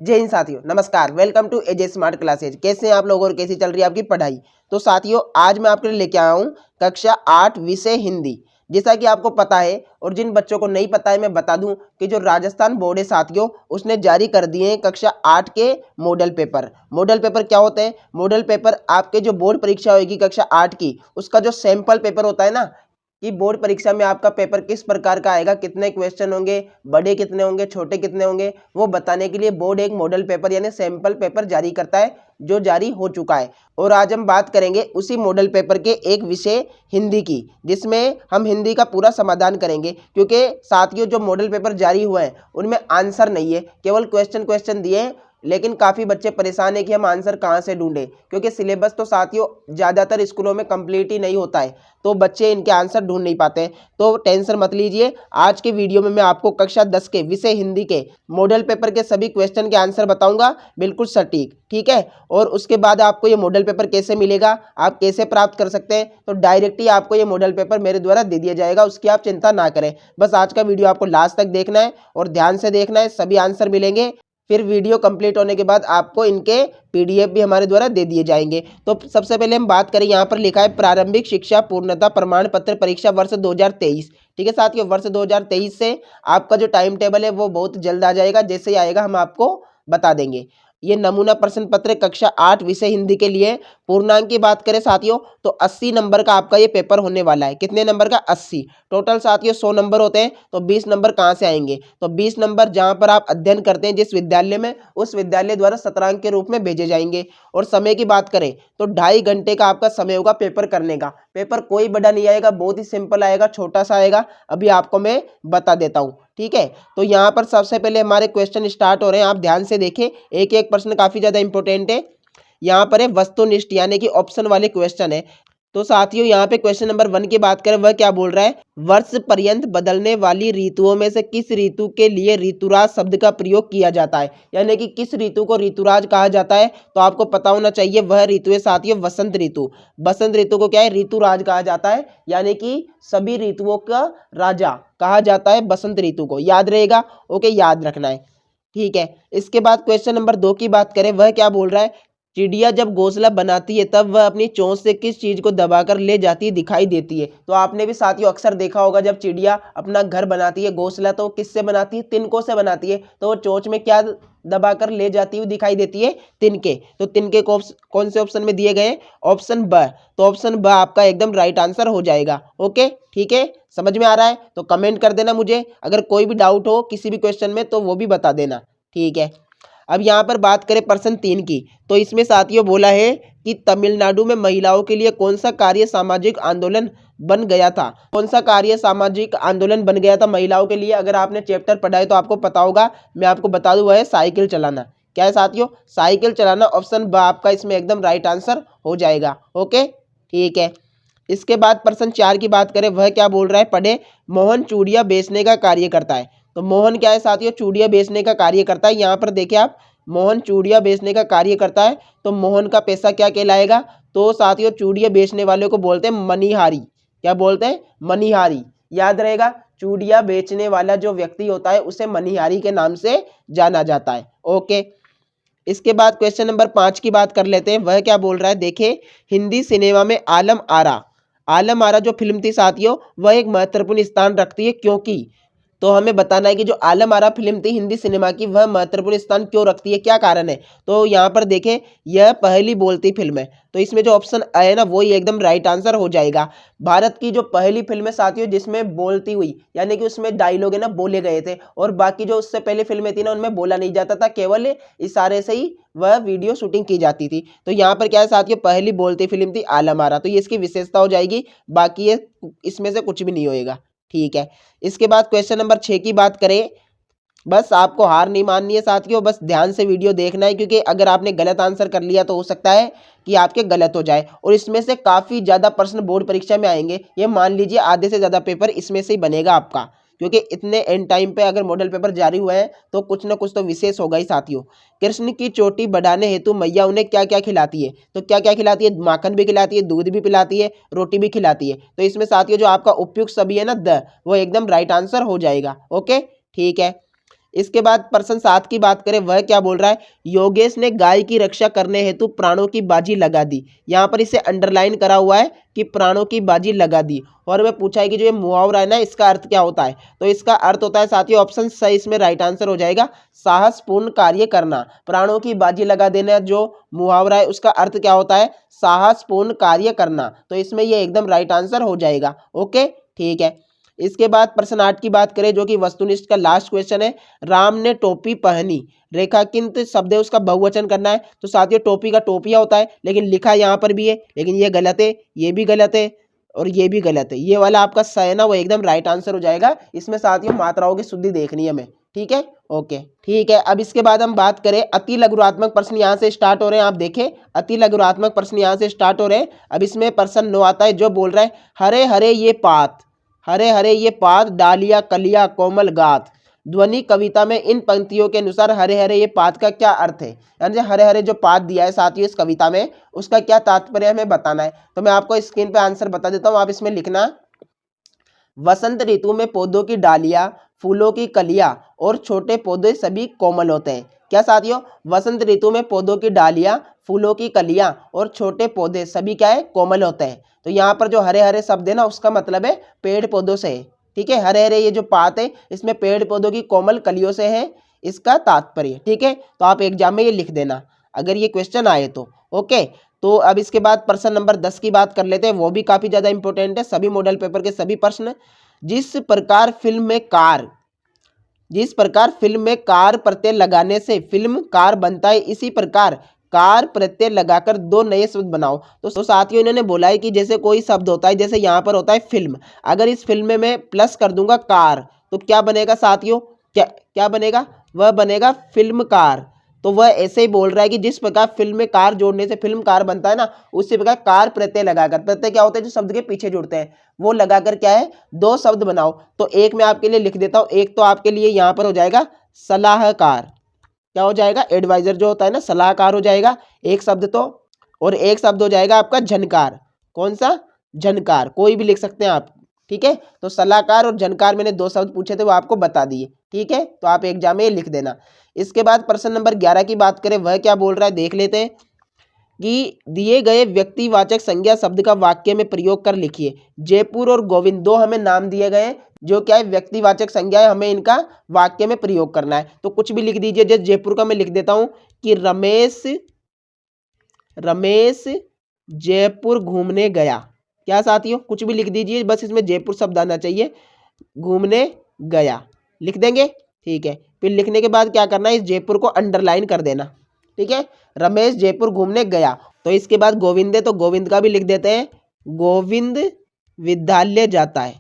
जय हिंद साथियों, नमस्कार। Welcome to AJ smart classes. कैसे हैं आप लोग और कैसी चल रही है आपकी पढ़ाई। तो साथियों, आज मैं आपके लिए लेके आया हूँ कक्षा 8 विषय हिंदी। जैसा कि आपको पता है और जिन बच्चों को नहीं पता है मैं बता दूं कि जो राजस्थान बोर्ड है साथियों, उसने जारी कर दिए हैं कक्षा 8 के मॉडल पेपर। मॉडल पेपर क्या होते हैं? मॉडल पेपर आपके जो बोर्ड परीक्षा होगी कक्षा 8 की, उसका जो सैंपल पेपर होता है ना, कि बोर्ड परीक्षा में आपका पेपर किस प्रकार का आएगा, कितने क्वेश्चन होंगे, बड़े कितने होंगे, छोटे कितने होंगे, वो बताने के लिए बोर्ड एक मॉडल पेपर यानी सैंपल पेपर जारी करता है, जो जारी हो चुका है। और आज हम बात करेंगे उसी मॉडल पेपर के एक विषय हिंदी की, जिसमें हम हिंदी का पूरा समाधान करेंगे। क्योंकि साथियों, जो मॉडल पेपर जारी हुए हैं उनमें आंसर नहीं है, केवल क्वेश्चन दिए हैं। लेकिन काफ़ी बच्चे परेशान है कि हम आंसर कहाँ से ढूंढें, क्योंकि सिलेबस तो साथियों ज़्यादातर स्कूलों में कंप्लीट ही नहीं होता है, तो बच्चे इनके आंसर ढूंढ नहीं पाते हैं। तो टेंशन मत लीजिए, आज के वीडियो में मैं आपको कक्षा 10 के विषय हिंदी के मॉडल पेपर के सभी क्वेश्चन के आंसर बताऊंगा, बिल्कुल सटीक, ठीक है। और उसके बाद आपको ये मॉडल पेपर कैसे मिलेगा, आप कैसे प्राप्त कर सकते हैं, तो डायरेक्ट ही आपको ये मॉडल पेपर मेरे द्वारा दे दिया जाएगा, उसकी आप चिंता ना करें। बस आज का वीडियो आपको लास्ट तक देखना है और ध्यान से देखना है, सभी आंसर मिलेंगे। फिर वीडियो कंप्लीट होने के बाद आपको इनके पीडीएफ भी हमारे द्वारा दे दिए जाएंगे। तो सबसे पहले हम बात करें, यहाँ पर लिखा है प्रारंभिक शिक्षा पूर्णता प्रमाण पत्र परीक्षा वर्ष 2023। ठीक है साथियों, वर्ष 2023 से आपका जो टाइम टेबल है वो बहुत जल्द आ जाएगा। जैसे ही आएगा हम आपको बता देंगे। ये नमूना प्रश्न पत्र कक्षा 8 विषय हिंदी के लिए पूर्णांक की बात करें साथियों, तो 80 नंबर का आपका ये पेपर होने वाला है। कितने नंबर का? 80। टोटल साथियों 100 नंबर होते हैं, तो 20 नंबर कहाँ से आएंगे? तो 20 नंबर जहाँ पर आप अध्ययन करते हैं जिस विद्यालय में, उस विद्यालय द्वारा शतरांक के रूप में भेजे जाएंगे। और समय की बात करें तो 2.5 घंटे का आपका समय होगा पेपर करने का। पेपर कोई बड़ा नहीं आएगा, बहुत ही सिंपल आएगा, छोटा सा आएगा। अभी आपको मैं बता देता हूँ, ठीक है। तो यहाँ पर सबसे पहले हमारे क्वेश्चन स्टार्ट हो रहे हैं, आप ध्यान से देखें, एक एक प्रश्न काफी ज्यादा इंपॉर्टेंट है। यहाँ पर है वस्तुनिष्ठ यानी कि ऑप्शन वाले क्वेश्चन है। तो साथियों यहाँ पे क्वेश्चन नंबर 1 की बात करें, वह क्या बोल रहा है? वर्ष पर्यंत बदलने वाली ऋतुओं में से किस ऋतु के लिए ऋतुराज शब्द का प्रयोग किया जाता है, यानी कि किस ऋतु को ऋतुराज कहा जाता है? तो आपको पता होना चाहिए वह ऋतु है साथियों वसंत ऋतु। वसंत ऋतु को क्या है? ऋतुराज कहा जाता है, यानी कि सभी ऋतुओं का राजा कहा जाता है बसंत ऋतु को। याद रहेगा? ओके, याद रखना है, ठीक है। इसके बाद क्वेश्चन नंबर 2 की बात करें, वह क्या बोल रहा है? चिड़िया जब घोंसला बनाती है तब वह अपनी चोंच से किस चीज को दबाकर ले जाती दिखाई देती है? तो आपने भी साथियों अक्सर देखा होगा, जब चिड़िया अपना घर बनाती है, घोंसला, तो किससे बनाती है? तिनकों से बनाती है। तो वो चोंच में क्या दबाकर ले जाती हुई दिखाई देती है? तिनके। तो तिनके को कौन से ऑप्शन में दिए गए? ऑप्शन ब। तो ऑप्शन ब आपका एकदम राइट आंसर हो जाएगा। ओके, ठीक है, समझ में आ रहा है? तो कमेंट कर देना मुझे, अगर कोई भी डाउट हो किसी भी क्वेश्चन में तो वो भी बता देना, ठीक है। अब यहाँ पर बात करें प्रश्न 3 की, तो इसमें साथियों बोला है कि तमिलनाडु में महिलाओं के लिए कौन सा कार्य सामाजिक आंदोलन बन गया था? कौन सा कार्य सामाजिक आंदोलन बन गया था महिलाओं के लिए? अगर आपने चैप्टर पढ़ा है तो आपको पता होगा, मैं आपको बता दूं, वह है साइकिल चलाना। क्या है साथियों? साइकिल चलाना। ऑप्शन ब आपका इसमें एकदम राइट आंसर हो जाएगा। ओके, ठीक है। इसके बाद प्रश्न 4 की बात करें, वह क्या बोल रहा है? पढ़े, मोहन चूड़ियां बेचने का कार्य करता है। तो मोहन क्या है साथियों? चूड़ियां बेचने का कार्य करता है। यहाँ पर देखिए आप, मोहन चूड़ियां बेचने का कार्य करता है, तो मोहन का पैसा क्या कहलाएगा? तो साथियों चूड़ियां बेचने वाले को बोलते हैं मनिहारी। क्या बोलते हैं? मनिहारी। याद रहेगा, चूड़ियां बेचने वाला जो व्यक्ति होता है उसे मनिहारी के नाम से जाना जाता है। ओके, इसके बाद क्वेश्चन नंबर 5 की बात कर लेते हैं, वह क्या बोल रहा है? देखिए, हिंदी सिनेमा में आलम आरा, आलम आरा जो फिल्म थी साथियों, वह एक महत्वपूर्ण स्थान रखती है, क्योंकि, तो हमें बताना है कि जो आलम आरा फिल्म थी हिंदी सिनेमा की, वह महत्वपूर्ण स्थान क्यों रखती है, क्या कारण है? तो यहाँ पर देखें, यह पहली बोलती फिल्म है, तो इसमें जो ऑप्शन है ना, वो ही एकदम राइट आंसर हो जाएगा। भारत की जो पहली फिल्म है साथियों जिसमें बोलती हुई, यानी कि उसमें डायलॉग है ना बोले गए थे, और बाकी जो उससे पहले फिल्में थी ना उनमें बोला नहीं जाता था, केवल इशारे से ही वह वीडियो शूटिंग की जाती थी। तो यहाँ पर क्या है साथियों, पहली बोलती फिल्म थी आलम आरा, तो ये इसकी विशेषता हो जाएगी, बाकी ये इसमें से कुछ भी नहीं होएगा, ठीक है। इसके बाद क्वेश्चन नंबर 6 की बात करें, बस आपको हार नहीं माननी है साथियों, बस ध्यान से वीडियो देखना है, क्योंकि अगर आपने गलत आंसर कर लिया तो हो सकता है कि आपके गलत हो जाए, और इसमें से काफ़ी ज़्यादा प्रश्न बोर्ड परीक्षा में आएंगे। ये मान लीजिए आधे से ज़्यादा पेपर इसमें से ही बनेगा आपका, क्योंकि इतने एंड टाइम पे अगर मॉडल पेपर जारी हुए हैं तो कुछ ना कुछ तो विशेष होगा ही साथियों। कृष्ण की चोटी बढ़ाने हेतु मैया उन्हें क्या क्या खिलाती है? तो क्या क्या खिलाती है? माखन भी खिलाती है, दूध भी पिलाती है, रोटी भी खिलाती है। तो इसमें साथियों जो आपका उपयुक्त सभी है ना, द, वो एकदम राइट आंसर हो जाएगा। ओके, ठीक है। इसके बाद प्रश्न 7 की बात करें, वह क्या बोल रहा है, योगेश ने गाय की रक्षा करने हेतु प्राणों की बाजी लगा दी। यहाँ पर इसे अंडरलाइन करा हुआ है कि प्राणों की बाजी लगा दी। और हमें पूछा है कि जो ये मुहावरा है ना, इसका अर्थ क्या होता है, तो इसका अर्थ होता है साथियों ऑप्शन सही इसमें राइट आंसर हो जाएगा, साहसपूर्ण कार्य करना। प्राणों की बाजी लगा देना जो मुहावरा है उसका अर्थ क्या होता है, साहसपूर्ण कार्य करना। तो इसमें ये एकदम राइट आंसर हो जाएगा। ओके, ठीक है। इसके बाद प्रश्न 8 की बात करें जो कि वस्तुनिष्ठ का लास्ट क्वेश्चन है, राम ने टोपी पहनी, रेखांकित शब्द है उसका बहुवचन करना है। तो साथियों टोपी का टोपिया होता है, लेकिन लिखा यहाँ पर भी है, लेकिन ये गलत है, ये भी गलत है और ये भी गलत है। ये वाला आपका सही है ना, वो एकदम राइट आंसर हो जाएगा। इसमें साथियों मात्राओं की शुद्धि देखनी है हमें, ठीक है। ओके, ठीक है। अब इसके बाद हम बात करें, अति लघुरात्मक प्रश्न यहाँ से स्टार्ट हो रहे हैं। आप देखें अति लघुरात्मक प्रश्न यहाँ से स्टार्ट हो रहे हैं। अब इसमें प्रश्न 9 आता है जो बोल रहा है, हरे हरे ये पात, हरे हरे ये पात, डालिया कलिया कोमल गात। ध्वनि कविता में इन पंक्तियों के अनुसार हरे हरे ये पात का क्या अर्थ है, यानी हरे हरे जो पात दिया है साथियों इस कविता में, उसका क्या तात्पर्य हमें बताना है। तो मैं आपको स्क्रीन पे आंसर बता देता हूँ, आप इसमें लिखना, वसंत ऋतु में पौधों की डालियां, फूलों की कलियां और छोटे पौधे सभी कोमल होते हैं। क्या साथियों, वसंत ऋतु में पौधों की डालियां, फूलों की कलियां और छोटे पौधे सभी क्या है, कोमल होते हैं। तो यहाँ पर जो हरे हरे शब्द है ना, उसका मतलब है पेड़ पौधों से है, ठीक है। हरे हरे ये जो पात है इसमें पेड़ पौधों की कोमल कलियों से है इसका तात्पर्य, ठीक है। तो आप एग्जाम में ये लिख देना अगर ये क्वेश्चन आए तो। ओके, तो अब इसके बाद प्रश्न नंबर 10 की बात कर लेते हैं, वो भी काफी ज्यादा इंपॉर्टेंट है, सभी मॉडल पेपर के सभी प्रश्न। जिस प्रकार फिल्म में कार प्रत्यय लगाने से फिल्म कार बनता है, इसी प्रकार कार प्रत्यय लगाकर दो नए शब्द बनाओ। तो साथियों इन्होंने बोला है कि जैसे कोई शब्द होता है, जैसे यहाँ पर होता है फिल्म, अगर इस फिल्म में मैं प्लस कर दूंगा कार, तो क्या बनेगा साथियों, क्या बनेगा, वह बनेगा फिल्म कार। तो वह ऐसे ही बोल रहा है कि जिस प्रकार फिल्म में कार जोड़ने से फिल्म कार बनता है ना, उसी प्रकार कार प्रत्यय लगाकर, प्रत्यय क्या होता है जो शब्द के पीछे जुड़ते हैं, वो लगाकर क्या है दो शब्द बनाओ। तो एक मैं आपके लिए लिख देता हूं, एक तो आपके लिए यहां पर हो जाएगा सलाहकार, क्या हो जाएगा, एडवाइजर जो होता है ना, सलाहकार हो जाएगा एक शब्द तो, और एक शब्द हो जाएगा आपका झनकार। कौन सा, झनकार, कोई भी लिख सकते हैं आप, ठीक है। तो सलाहकार और झनकार मैंने दो शब्द पूछे थे, वो आपको बता दिए, ठीक है। तो आप एग्जाम में लिख देना। इसके बाद प्रश्न नंबर 11 की बात करें, वह क्या बोल रहा है देख लेते हैं कि दिए गए व्यक्तिवाचक संज्ञा शब्द का वाक्य में प्रयोग कर लिखिए। जयपुर और गोविंद दो हमें नाम दिए गए हैं, जो क्या है व्यक्तिवाचक संज्ञा है, हमें इनका वाक्य में प्रयोग करना है। तो कुछ भी लिख दीजिए, जैसे जयपुर का मैं लिख देता हूं कि रमेश जयपुर घूमने गया। क्या साथियों, कुछ भी लिख दीजिए, बस इसमें जयपुर शब्द आना चाहिए, घूमने गया लिख देंगे, ठीक है। फिर लिखने के बाद क्या करना है, इस जयपुर को अंडरलाइन कर देना, ठीक है। रमेश जयपुर घूमने गया। तो इसके बाद गोविंद है, तो गोविंद का भी लिख देते हैं, गोविंद विद्यालय जाता है।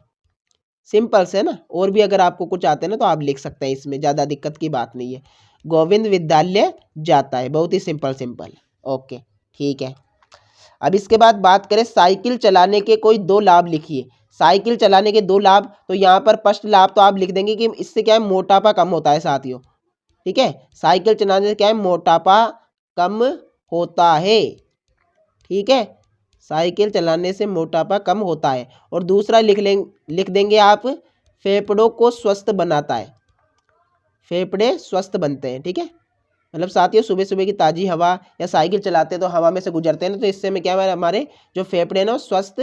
सिंपल से ना, और भी अगर आपको कुछ आते हैं ना तो आप लिख सकते हैं, इसमें ज़्यादा दिक्कत की बात नहीं है। गोविंद विद्यालय जाता है, बहुत ही सिंपल। ओके, ठीक है। अब इसके बाद बात करें, साइकिल चलाने के कोई दो लाभ लिखिए। साइकिल चलाने के दो लाभ, तो यहाँ पर फर्स्ट लाभ तो आप लिख देंगे कि इससे क्या है मोटापा कम होता है साथियों, ठीक है। साइकिल चलाने से क्या है मोटापा कम होता है, ठीक है। साइकिल चलाने से मोटापा कम होता है। और दूसरा लिख देंगे आप, फेफड़ों को स्वस्थ बनाता है, फेफड़े स्वस्थ बनते हैं, ठीक है। मतलब साथियों सुबह सुबह की ताज़ी हवा या साइकिल चलाते हैं तो हवा में से गुजरते हैं ना, तो इससे में क्या है हमारे जो फेफड़े हैं ना स्वस्थ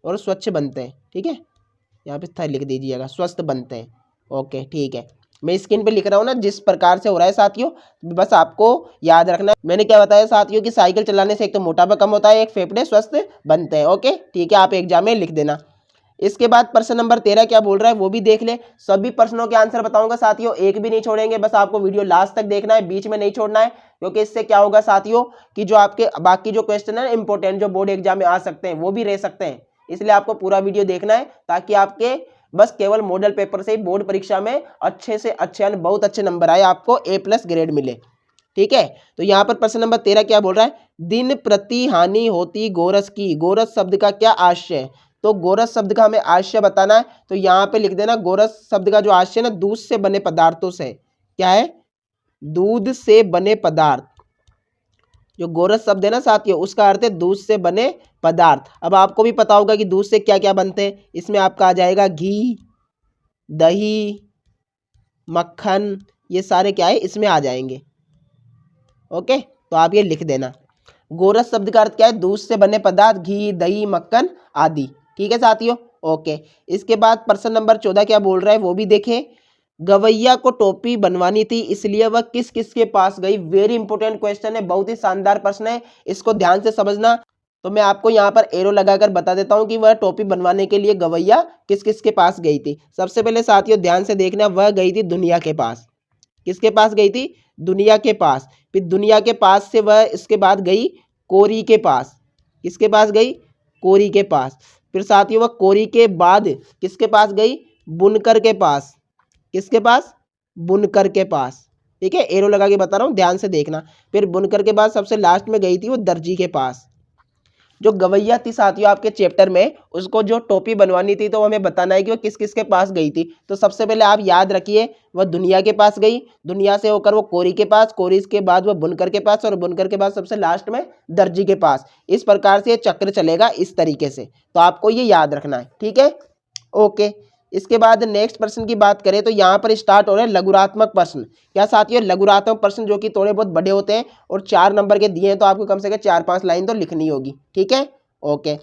और स्वच्छ बनते हैं, ठीक है। यहाँ पे लिख दीजिएगा स्वस्थ बनते हैं। ओके, ठीक है। मैं स्क्रीन पे लिख रहा हूँ ना जिस प्रकार से हो रहा है साथियों, बस आपको याद रखना है। मैंने क्या बताया साथियों कि साइकिल चलाने से एक तो मोटापा कम होता है, एक फेफड़े स्वस्थ बनते हैं। ओके, ठीक है, आप एग्जाम में लिख देना। इसके बाद प्रश्न नंबर 13 क्या बोल रहा है वो भी देख ले। सभी प्रश्नों के आंसर बताऊंगा साथियों, एक भी नहीं छोड़ेंगे, बस आपको वीडियो लास्ट तक देखना है, बीच में नहीं छोड़ना है, क्योंकि इससे क्या होगा साथियों कि जो आपके बाकी जो क्वेश्चन है इंपॉर्टेंट जो बोर्ड एग्जाम में आ सकते हैं वो भी रह सकते हैं, इसलिए आपको पूरा वीडियो देखना है ताकि आपके बस केवल मॉडल पेपर से ही बोर्ड परीक्षा में अच्छे से अच्छे यानी बहुत अच्छे नंबर आए, आपको A+ ग्रेड मिले, ठीक है। तो यहाँ पर प्रश्न नंबर 13 क्या बोल रहा है, दिन प्रति हानि होती गोरस की, गोरस शब्द का क्या आशय है। तो गोरस शब्द का हमें आशय बताना है, तो यहाँ पे लिख देना गोरस शब्द का जो आशय है ना दूध से बने पदार्थों से, क्या है, दूध से बने पदार्थ। जो गोरस शब्द है ना साथियों उसका अर्थ है दूध से बने पदार्थ। अब आपको भी पता होगा कि दूध से क्या क्या बनते हैं, इसमें आपका आ जाएगा घी, दही, मक्खन, ये सारे क्या है इसमें आ जाएंगे। ओके, तो आप ये लिख देना। गोरस शब्द का अर्थ क्या है? दूध से बने पदार्थ, घी, दही, मक्खन आदि। ठीक है साथियों। ओके, इसके बाद प्रश्न नंबर 14 क्या बोल रहा है वो भी देखें। गवैया को टोपी बनवानी थी, इसलिए वह किस किस के पास गई? वेरी इंपॉर्टेंट क्वेश्चन है, बहुत ही शानदार प्रश्न है, इसको ध्यान से समझना। तो मैं आपको यहाँ पर एरो लगाकर बता देता हूँ कि वह टोपी बनवाने के लिए गवैया किस किस के पास गई थी। सबसे पहले साथियों ध्यान से देखना, वह गई थी दुनिया के पास। किसके पास गई थी? दुनिया के पास। फिर दुनिया के पास से वह इसके बाद गई कोरी के पास। किसके पास गई? कोरी के पास। फिर साथियों वह कोरी के बाद किसके पास गई? बुनकर के पास। किसके पास? बुनकर के पास। ठीक है, एरो लगा के बता रहा हूँ, ध्यान से देखना। फिर बुनकर के बाद सबसे लास्ट में गई थी वो दर्जी के पास। जो गवैया थी साथियों आपके चैप्टर में, उसको जो टोपी बनवानी थी तो हमें बताना है कि वो किस किस के पास गई थी। तो सबसे पहले आप याद रखिए, वह दुनिया के पास गई, दुनिया से होकर वो कोरी के पास, कोरी के बाद वह बुनकर के पास, और बुनकर के बाद सबसे लास्ट में दर्जी के पास। इस प्रकार से ये चक्र चलेगा इस तरीके से, तो आपको ये याद रखना है। ठीक है, ओके। इसके बाद नेक्स्ट प्रश्न की बात करें तो यहाँ पर स्टार्ट हो रहे हैं लघुरात्मक प्रश्न। क्या साथियों? लघुरात्मक प्रश्न जो कि थोड़े बहुत बड़े होते हैं और 4 नंबर के दिए हैं, तो आपको कम से कम 4-5 लाइन तो लिखनी होगी। ठीक है, ओके।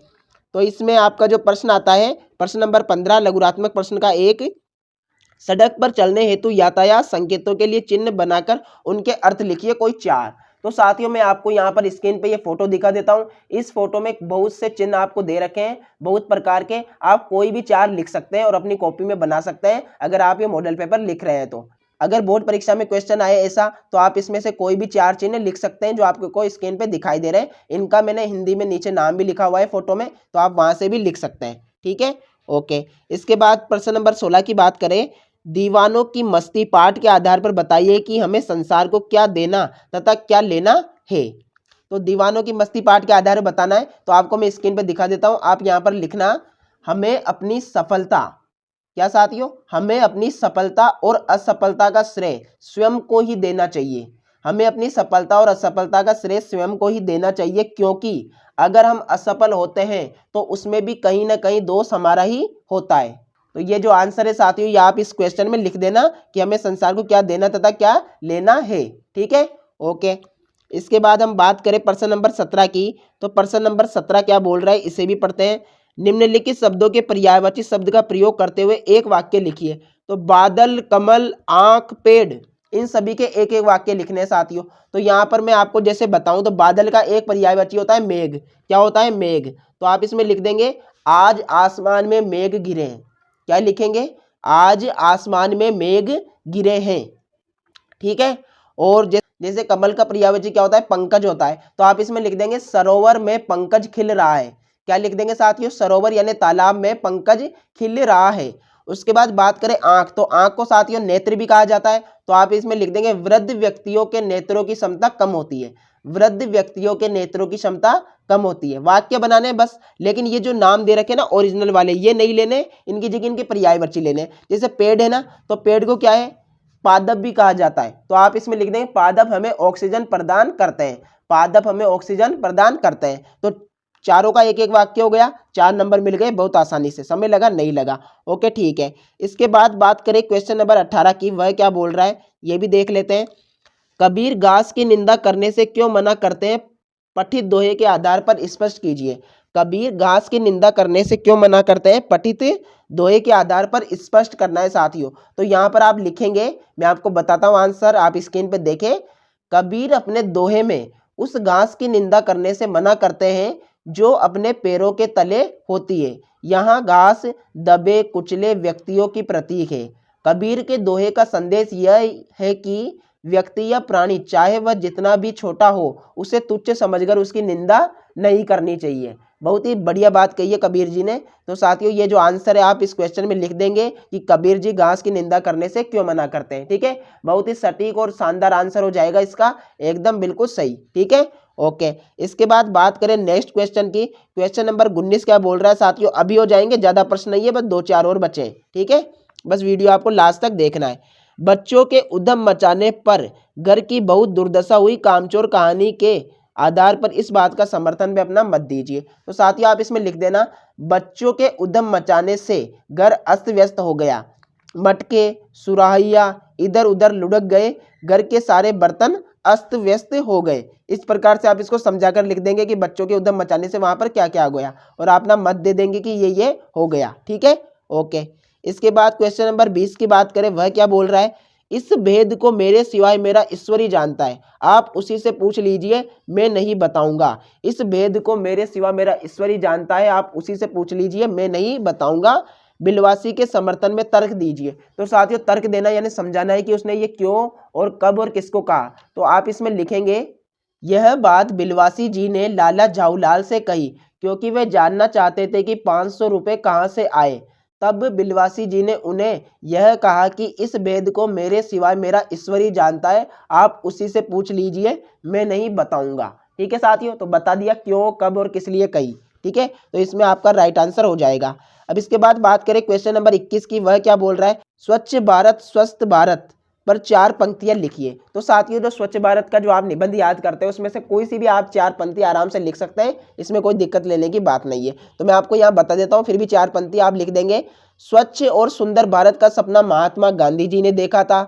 तो इसमें आपका जो प्रश्न आता है प्रश्न नंबर 15 लघुरात्मक प्रश्न का एक, सड़क पर चलने हेतु यातायात संकेतों के लिए चिन्ह बनाकर उनके अर्थ लिखिए कोई 4। तो साथियों मैं आपको यहाँ पर स्क्रीन पे ये फोटो दिखा देता हूँ। इस फोटो में बहुत से चिन्ह आपको दे रखे हैं, बहुत प्रकार के। आप कोई भी 4 लिख सकते हैं और अपनी कॉपी में बना सकते हैं अगर आप ये मॉडल पेपर लिख रहे हैं तो। अगर बोर्ड परीक्षा में क्वेश्चन आए ऐसा, तो आप इसमें से कोई भी 4 चिन्ह लिख सकते हैं जो आपको स्क्रीन पे दिखाई दे रहे हैं। इनका मैंने हिंदी में नीचे नाम भी लिखा हुआ है फोटो में, तो आप वहां से भी लिख सकते हैं। ठीक है, ओके। इसके बाद प्रश्न नंबर 16 की बात करें, दीवानों की मस्ती पाठ के आधार पर बताइए कि हमें संसार को क्या देना तथा क्या लेना है। तो दीवानों की मस्ती पाठ के आधार पर बताना है, तो आपको मैं स्क्रीन पर दिखा देता हूं। आप यहां पर लिखना, हमें अपनी सफलता, क्या साथियों? हमें अपनी सफलता और असफलता का श्रेय स्वयं को ही देना चाहिए। हमें अपनी सफलता और असफलता का श्रेय स्वयं को ही देना चाहिए, क्योंकि अगर हम असफल होते हैं तो उसमें भी कहीं ना कहीं दोष हमारा ही होता है। तो ये जो आंसर है साथियों, ये आप इस क्वेश्चन में लिख देना कि हमें संसार को क्या देना तथा क्या लेना है। ठीक है, ओके। इसके बाद हम बात करें प्रश्न नंबर 17 की, तो प्रश्न नंबर 17 क्या बोल रहा है इसे भी पढ़ते हैं। निम्नलिखित शब्दों के पर्यायवाची शब्द का प्रयोग करते हुए एक वाक्य लिखिए। तो बादल, कमल, आंख, पेड़, इन सभी के एक एक वाक्य लिखने हैं साथियों। तो यहाँ पर मैं आपको जैसे बताऊं तो बादल का एक पर्यायवाची होता है मेघ। क्या होता है? मेघ। तो आप इसमें लिख देंगे, आज आसमान में मेघ गिरे हैं। क्या लिखेंगे? आज आसमान में मेघ गिरे हैं। ठीक है, और जैसे कमल का पर्यायवाची क्या होता है? पंकज होता है। तो आप इसमें लिख देंगे, सरोवर में पंकज खिल रहा है। क्या लिख देंगे साथियों? सरोवर यानी तालाब में पंकज खिल रहा है। उसके बाद बात करें आंख, तो आंख को साथियों नेत्र भी कहा जाता है। तो आप इसमें लिख देंगे, वृद्ध व्यक्तियों के नेत्रों की क्षमता कम होती है। वृद्ध व्यक्तियों के नेत्रों की क्षमता कम होती है। वाक्य बनाने बस, लेकिन ये जो नाम दे रखे ना ओरिजिनल वाले, ये नहीं लेने, इनकी जगह इनके पर्यायवाची लेने। जैसे पेड़ है ना, तो पेड़ को क्या है? पादप भी कहा जाता है। तो आप इसमें लिख देंगे, पादप हमें ऑक्सीजन प्रदान करते हैं। पादप हमें ऑक्सीजन प्रदान करते हैं। तो चारों का एक एक वाक्य हो गया, 4 नंबर मिल गए बहुत आसानी से। समय लगा? नहीं लगा। ओके, ठीक है। इसके बाद बात करें क्वेश्चन नंबर 18 की, वह क्या बोल रहा है ये भी देख लेते हैं। कबीर घास की निंदा करने से क्यों मना करते हैं? पठित दोहे के आधार पर स्पष्ट कीजिए। कबीर घास की निंदा करने से क्यों मना करते हैं? पठित दोहे के आधार पर स्पष्ट करना है साथियों। तो यहाँ पर आप लिखेंगे, मैं आपको बताता हूँ आंसर, आप स्क्रीन पर देखें। कबीर अपने दोहे में उस घास की निंदा करने से मना करते हैं जो अपने पैरों के तले होती है। यहाँ घास दबे कुचले व्यक्तियों की प्रतीक है। कबीर के दोहे का संदेश यह है कि व्यक्ति या प्राणी चाहे वह जितना भी छोटा हो, उसे तुच्छ समझकर उसकी निंदा नहीं करनी चाहिए। बहुत ही बढ़िया बात कही है कबीर जी ने। तो साथियों ये जो आंसर है आप इस क्वेश्चन में लिख देंगे कि कबीर जी घास की निंदा करने से क्यों मना करते हैं। ठीक है, बहुत ही सटीक और शानदार आंसर हो जाएगा इसका, एकदम बिल्कुल सही। ठीक है, ओके। इसके बाद बात करें नेक्स्ट क्वेश्चन की, क्वेश्चन नंबर 19 क्या बोल रहा है साथियों? अभी हो जाएंगे, ज्यादा प्रश्न नहीं है, बस 2-4 और बचे। ठीक है, बस वीडियो आपको लास्ट तक देखना है। बच्चों के उद्यम मचाने पर घर की बहुत दुर्दशा हुई, कामचोर कहानी के आधार पर इस बात का समर्थन में अपना मत दीजिए। तो साथियों आप इसमें लिख देना, बच्चों के उद्यम मचाने से घर अस्त व्यस्त हो गया। मटके, सुराहिया, इधर उधर लुढ़क गए, घर के सारे बर्तन अस्त व्यस्त हो गए। इस प्रकार से आप इसको समझाकर लिख देंगे कि बच्चों के उद्यम मचाने से वहां पर क्या क्या हो गया, और आप ना मत दे देंगे कि ये हो गया। ठीक है, ओके। इसके बाद क्वेश्चन नंबर 20 की बात करें, वह क्या बोल रहा है, इस भेद को मेरे सिवाय मेरा ईश्वर ही जानता है, आप उसी से पूछ लीजिए, मैं नहीं बताऊंगा। इस भेद को मेरे सिवा मेरा ईश्वर ही जानता है, आप उसी से पूछ लीजिए, मैं नहीं बताऊंगा। बिलवासी के समर्थन में तर्क दीजिए। तो साथियों तर्क देना यानी समझाना है कि उसने ये क्यों और कब और किसको कहा। तो आप इसमें लिखेंगे, यह बात बिलवासी जी ने लाला झाऊलाल से कही क्योंकि वे जानना चाहते थे कि 500 रुपये कहाँ से आए। तब बिलवासी जी ने उन्हें यह कहा कि इस भेद को मेरे सिवाय मेरा ईश्वर ही जानता है, आप उसी से पूछ लीजिए, मैं नहीं बताऊंगा। ठीक है साथियों, तो बता दिया क्यों, कब और किस लिए कही। ठीक है, तो इसमें आपका राइट आंसर हो जाएगा। अब इसके बाद बात करें क्वेश्चन नंबर 21 की, वह क्या बोल रहा है, स्वच्छ भारत स्वस्थ भारत पर 4 पंक्तियां लिखिए। तो साथियों जो स्वच्छ भारत का जो आप निबंध याद करते हैं उसमें से कोई सी भी आप 4 पंक्ति आराम से लिख सकते हैं, इसमें कोई दिक्कत लेने की बात नहीं है। तो मैं आपको यहाँ बता देता हूँ, फिर भी 4 पंक्ति आप लिख देंगे। स्वच्छ और सुंदर भारत का सपना महात्मा गांधी जी ने देखा था।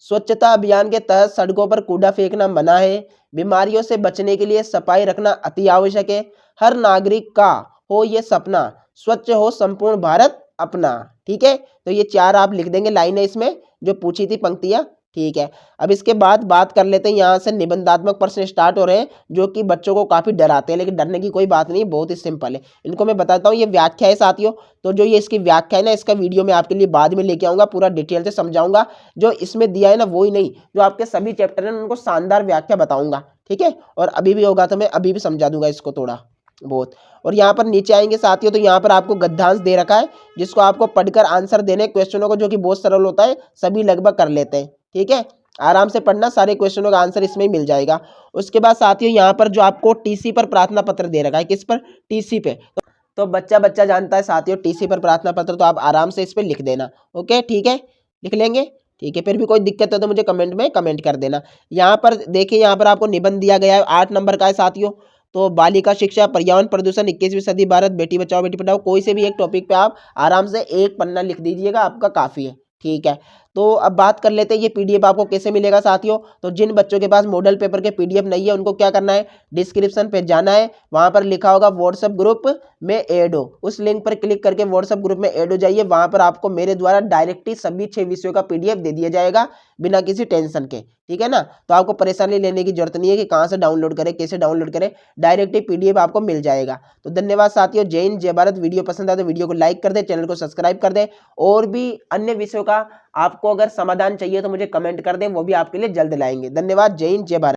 स्वच्छता अभियान के तहत सड़कों पर कूड़ा फेंकना मना है। बीमारियों से बचने के लिए सफाई रखना अति आवश्यक है। हर नागरिक का हो ये सपना, स्वच्छ हो संपूर्ण भारत अपना। ठीक है, तो ये 4 आप लिख देंगे लाइनें इसमें जो पूछी थी पंक्तियां। ठीक है, अब इसके बाद बात कर लेते हैं, यहाँ से निबंधात्मक प्रश्न स्टार्ट हो रहे हैं जो कि बच्चों को काफी डराते हैं, लेकिन डरने की कोई बात नहीं, बहुत ही सिंपल है। इनको मैं बताता हूँ, ये व्याख्या है साथियों। तो जो ये इसकी व्याख्या है ना, इसका वीडियो मैं आपके लिए बाद में लेके आऊंगा, पूरा डिटेल से समझाऊंगा। जो इसमें दिया है ना वही नहीं, जो आपके सभी चैप्टर हैं उनको शानदार व्याख्या बताऊंगा। ठीक है, और अभी भी होगा तो मैं अभी भी समझा दूंगा इसको थोड़ा बहुत। और यहाँ पर नीचे आएंगे साथियों, तो यहाँ पर आपको गद्यांश दे रखा है जिसको आपको पढ़कर आंसर देने क्वेश्चनों को, जो कि बहुत सरल होता है, सभी लगभग कर लेते हैं। ठीक है, आराम से पढ़ना, सारे क्वेश्चनों का आंसर इसमें ही मिल जाएगा। उसके बाद साथियों यहाँ पर जो आपको टीसी पर प्रार्थना पत्र दे रखा है, किस पर, टीसी पे। तो बच्चा बच्चा जानता है साथियों टीसी पर प्रार्थना पत्र, तो आप आराम से इस पर लिख देना। ओके, ठीक है, लिख लेंगे। ठीक है, फिर भी कोई दिक्कत है तो मुझे कमेंट में कमेंट कर देना। यहाँ पर देखिए, यहाँ पर आपको निबंध दिया गया है, 8 नंबर का है साथियों। तो बालिका शिक्षा, पर्यावरण प्रदूषण, 21वीं सदी भारत, बेटी बचाओ बेटी पढ़ाओ, कोई से भी एक टॉपिक पे आप आराम से एक पन्ना लिख दीजिएगा, आपका काफ़ी है। ठीक है, तो अब बात कर लेते हैं ये पीडीएफ आपको कैसे मिलेगा साथियों। तो जिन बच्चों के पास मॉडल पेपर के पीडीएफ नहीं है उनको क्या करना है, डिस्क्रिप्शन पे जाना है, वहां पर लिखा होगा व्हाट्सएप ग्रुप में ऐड हो, उस लिंक पर क्लिक करके व्हाट्सएप ग्रुप में ऐड हो जाइए। वहां पर आपको मेरे द्वारा डायरेक्टली सभी 6 विषयों का पीडीएफ दे दिया जाएगा बिना किसी टेंशन के। ठीक है ना, तो आपको परेशानी लेने की जरूरत नहीं है कि कहाँ से डाउनलोड करें, कैसे डाउनलोड करें, डायरेक्ट ही पीडीएफ आपको मिल जाएगा। तो धन्यवाद साथियों, जय हिंद जय भारत। वीडियो पसंद आए तो वीडियो को लाइक कर दे, चैनल को सब्सक्राइब कर दे, और भी अन्य विषयों का आपको अगर समाधान चाहिए तो मुझे कमेंट कर दें, वो भी आपके लिए जल्द लाएंगे। धन्यवाद, जय हिंद जय भारत।